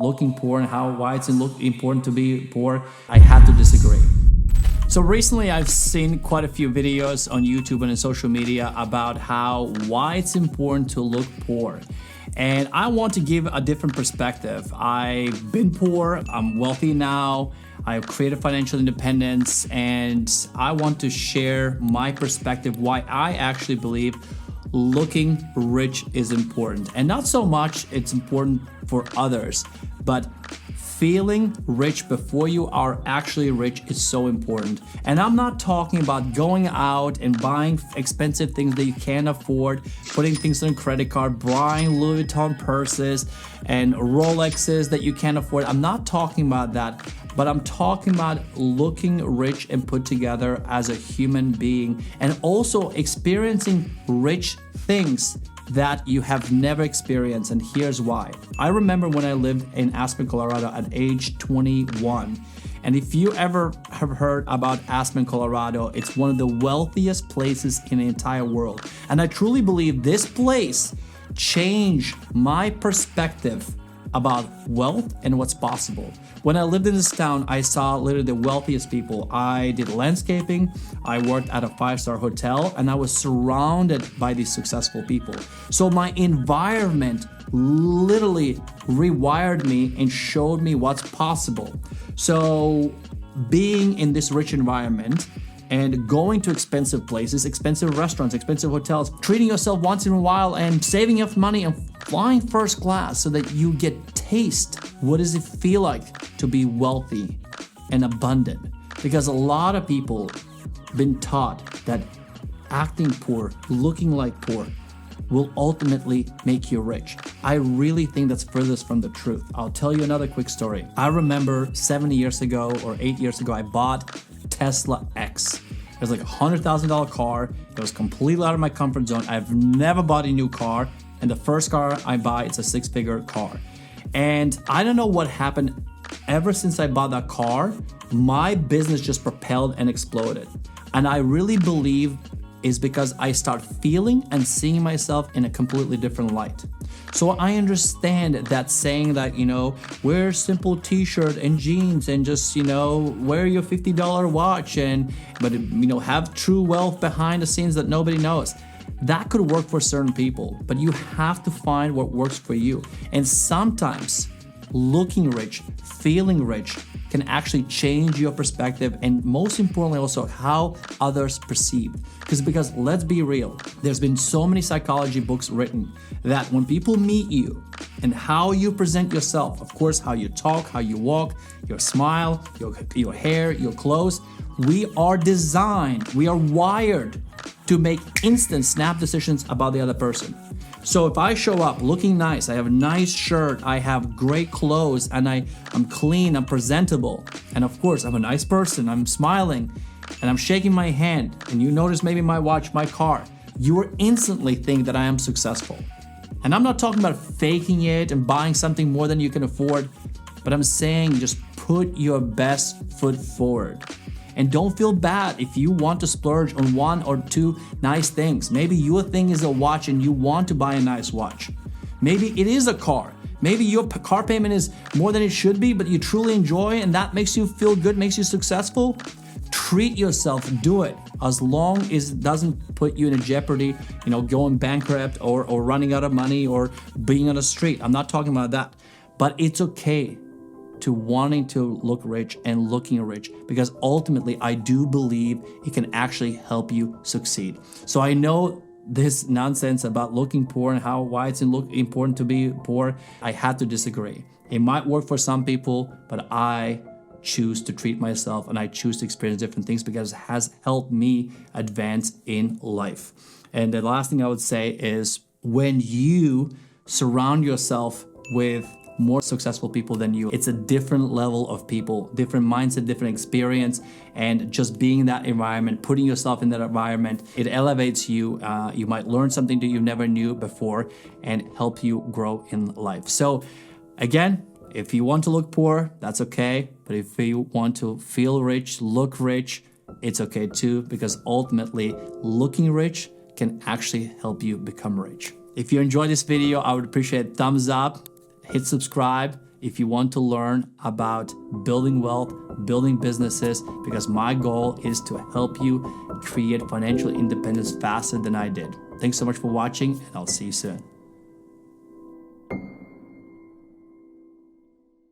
looking poor and why it's important to be poor, I had to disagree. So recently I've seen quite a few videos on YouTube and in social media about why it's important to look poor. And I want to give a different perspective. I've been poor, I'm wealthy now, I've created financial independence, and I want to share my perspective why I actually believe looking rich is important. And not so much it's important for others, but feeling rich before you are actually rich is so important. And I'm not talking about going out and buying expensive things that you can't afford, putting things on a credit card, buying Louis Vuitton purses and Rolexes that you can't afford. I'm not talking about that, but I'm talking about looking rich and put together as a human being, and also experiencing rich things that you have never experienced. And here's why. I remember when I lived in Aspen, Colorado at age 21. And if you ever have heard about Aspen, Colorado, it's one of the wealthiest places in the entire world. And I truly believe this place changed my perspective about wealth and what's possible. When I lived in this town, I saw literally the wealthiest people. I did landscaping, I worked at a 5-star hotel, and I was surrounded by these successful people. So my environment literally rewired me and showed me what's possible. So being in this rich environment and going to expensive places, expensive restaurants, expensive hotels, treating yourself once in a while and saving up money and flying first class so that you get taste. What does it feel like to be wealthy and abundant? Because a lot of people been taught that acting poor, looking like poor, will ultimately make you rich. I really think that's furthest from the truth. I'll tell you another quick story. I remember 7 years ago or 8 years ago, I bought Tesla X. It was like a $100,000 car. It was completely out of my comfort zone. I've never bought a new car. And the first car I buy, it's a 6-figure car. And I don't know what happened. Ever since I bought that car, my business just propelled and exploded. And I really believe is because I start feeling and seeing myself in a completely different light. So I understand that saying that, wear simple t-shirt and jeans and just, wear your $50 watch but have true wealth behind the scenes that nobody knows. That could work for certain people, but you have to find what works for you. And sometimes looking rich, feeling rich can actually change your perspective, and most importantly also how others perceive. Because let's be real, there's been so many psychology books written that when people meet you and how you present yourself, of course, how you talk, how you walk, your smile, your hair, your clothes, we are designed, we are wired to make instant snap decisions about the other person. So if I show up looking nice, I have a nice shirt, I have great clothes, and I'm clean, I'm presentable, and of course I'm a nice person, I'm smiling, and I'm shaking my hand, and you notice maybe my watch, my car, you will instantly think that I am successful. And I'm not talking about faking it and buying something more than you can afford, but I'm saying just put your best foot forward. And don't feel bad if you want to splurge on 1 or 2 nice things. Maybe your thing is a watch and you want to buy a nice watch. Maybe it is a car. Maybe your car payment is more than it should be, but you truly enjoy it and that makes you feel good, makes you successful. Treat yourself, do it. As long as it doesn't put you in a jeopardy, going bankrupt or running out of money or being on the street. I'm not talking about that. But it's okay to wanting to look rich and looking rich, because ultimately I do believe it can actually help you succeed. So I know this nonsense about looking poor and why it's important to be poor, I had to disagree. It might work for some people, but I choose to treat myself and I choose to experience different things because it has helped me advance in life. And the last thing I would say is when you surround yourself with more successful people than you, it's a different level of people, different mindset, different experience, and just being in that environment, putting yourself in that environment, it elevates you. You might learn something that you never knew before and help you grow in life. So again, if you want to look poor, that's okay. But if you want to feel rich, look rich, it's okay too, because ultimately looking rich can actually help you become rich. If you enjoyed this video, I would appreciate a thumbs up. Hit subscribe. if you want to learn about building wealth, building businesses, because my goal is to help you create financial independence faster than I did. Thanks so much for watching, and I'll see you soon.